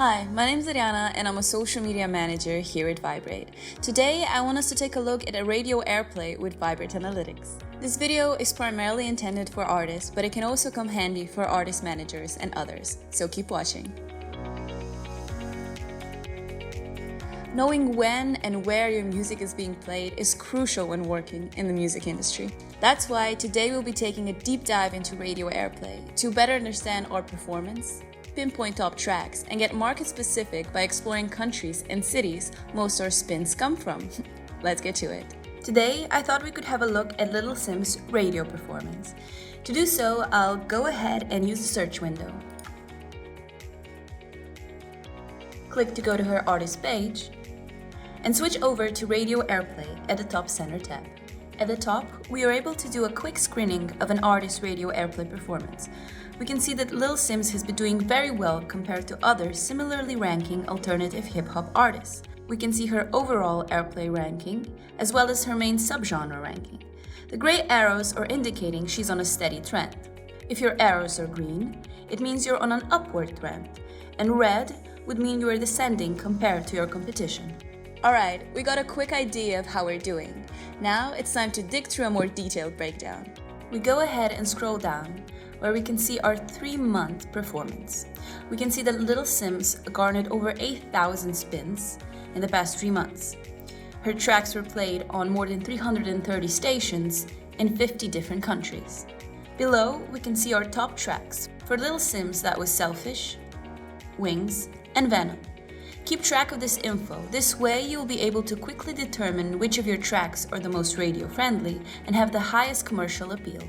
Hi, my name is Ariana and I'm a social media manager here at Viberate. Today, I want us to take a look at a radio airplay with Viberate Analytics. This video is primarily intended for artists, but it can also come handy for artist managers and others, so keep watching. Knowing when and where your music is being played is crucial when working in the music industry. That's why today we'll be taking a deep dive into radio airplay to better understand our performance, pinpoint top tracks, and get market specific by exploring countries and cities most our spins come from. Let's get to it. Today, I thought we could have a look at Little Sim's radio performance. To do so, I'll go ahead and use the search window. Click to go to her artist page, and switch over to Radio Airplay at the top center tab. At the top, we are able to do a quick screening of an artist's radio airplay performance. We can see that Lil Sims has been doing very well compared to other similarly ranking alternative hip-hop artists. We can see her overall airplay ranking, as well as her main subgenre ranking. The gray arrows are indicating she's on a steady trend. If your arrows are green, it means you're on an upward trend, and red would mean you are descending compared to your competition. Alright, we got a quick idea of how we're doing. Now it's time to dig through a more detailed breakdown. We go ahead and scroll down, where we can see our 3-month performance. We can see that Little Sims garnered over 8,000 spins in the past 3 months. Her tracks were played on more than 330 stations in 50 different countries. Below, we can see our top tracks. For Little Sims, that was Selfish, Wings, and Venom. Keep track of this info. This way you'll be able to quickly determine which of your tracks are the most radio-friendly and have the highest commercial appeal.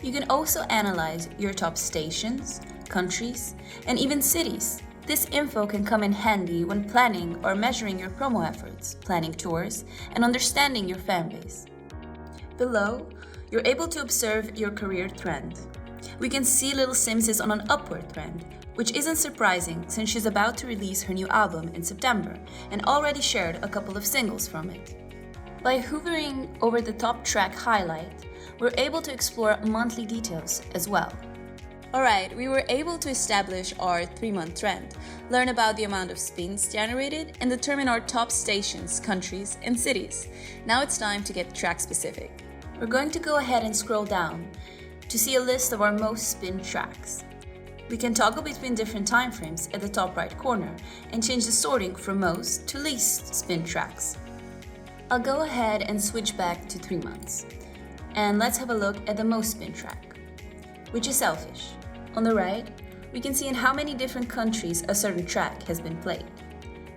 You can also analyze your top stations, countries, and even cities. This info can come in handy when planning or measuring your promo efforts, planning tours, and understanding your fanbase. Below, you're able to observe your career trend. We can see Little Sims is on an upward trend, which isn't surprising since she's about to release her new album in September and already shared a couple of singles from it. By hovering over the top track highlight, we're able to explore monthly details as well. Alright, we were able to establish our 3-month trend, learn about the amount of spins generated, and determine our top stations, countries, and cities. Now it's time to get track specific. We're going to go ahead and scroll down to see a list of our most spin tracks. We can toggle between different timeframes at the top right corner and change the sorting from most to least spin tracks. I'll go ahead and switch back to 3 months. And let's have a look at the most spin track, which is Selfish. On the right, we can see in how many different countries a certain track has been played,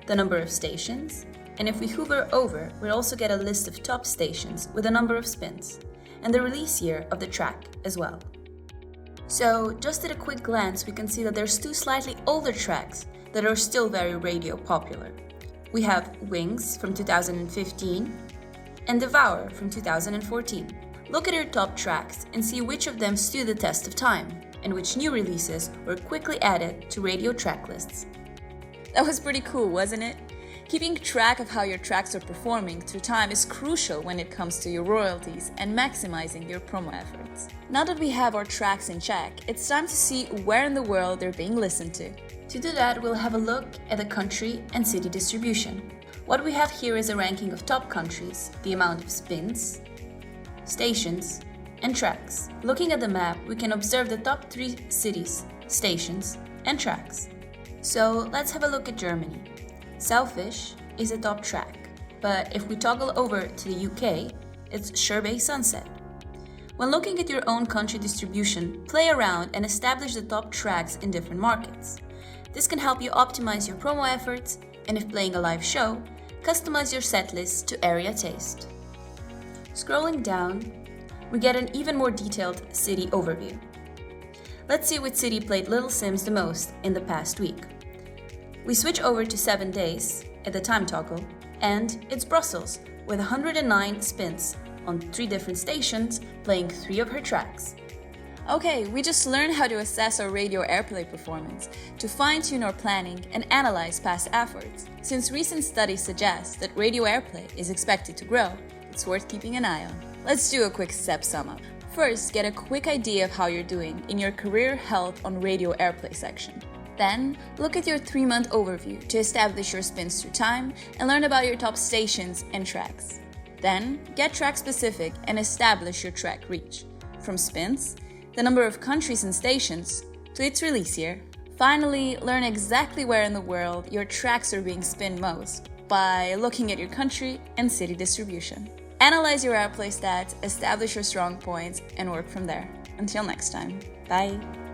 the number of stations, and if we hover over, we'll also get a list of top stations with a number of spins, and the release year of the track as well. So, just at a quick glance, we can see that there's 2 slightly older tracks that are still very radio popular. We have Wings from 2015 and Devour from 2014. Look at your top tracks and see which of them stood the test of time and which new releases were quickly added to radio track lists. That was pretty cool, wasn't it? Keeping track of how your tracks are performing through time is crucial when it comes to your royalties and maximizing your promo efforts. Now that we have our tracks in check, it's time to see where in the world they're being listened to. To do that, we'll have a look at the country and city distribution. What we have here is a ranking of top countries, the amount of spins, stations, and tracks. Looking at the map, we can observe the top 3 cities, stations, and tracks. So let's have a look at Germany. Selfish is a top track, but if we toggle over to the UK, it's Sherbet Sunset. When looking at your own country distribution, play around and establish the top tracks in different markets. This can help you optimize your promo efforts, and if playing a live show, customize your setlist to area taste. Scrolling down, we get an even more detailed city overview. Let's see which city played Little Sims the most in the past week. We switch over to 7 days at the time toggle, and it's Brussels with 109 spins on 3 different stations, playing 3 of her tracks. Okay, we just learned how to assess our radio airplay performance, to fine-tune our planning and analyze past efforts. Since recent studies suggest that radio airplay is expected to grow, it's worth keeping an eye on. Let's do a quick step sum up. First, get a quick idea of how you're doing in your career health on radio airplay section. Then, look at your 3-month overview to establish your spins through time and learn about your top stations and tracks. Then, get track specific and establish your track reach, from spins, the number of countries and stations, to its release year. Finally, learn exactly where in the world your tracks are being spinned most by looking at your country and city distribution. Analyze your airplay stats, establish your strong points, and work from there. Until next time, bye!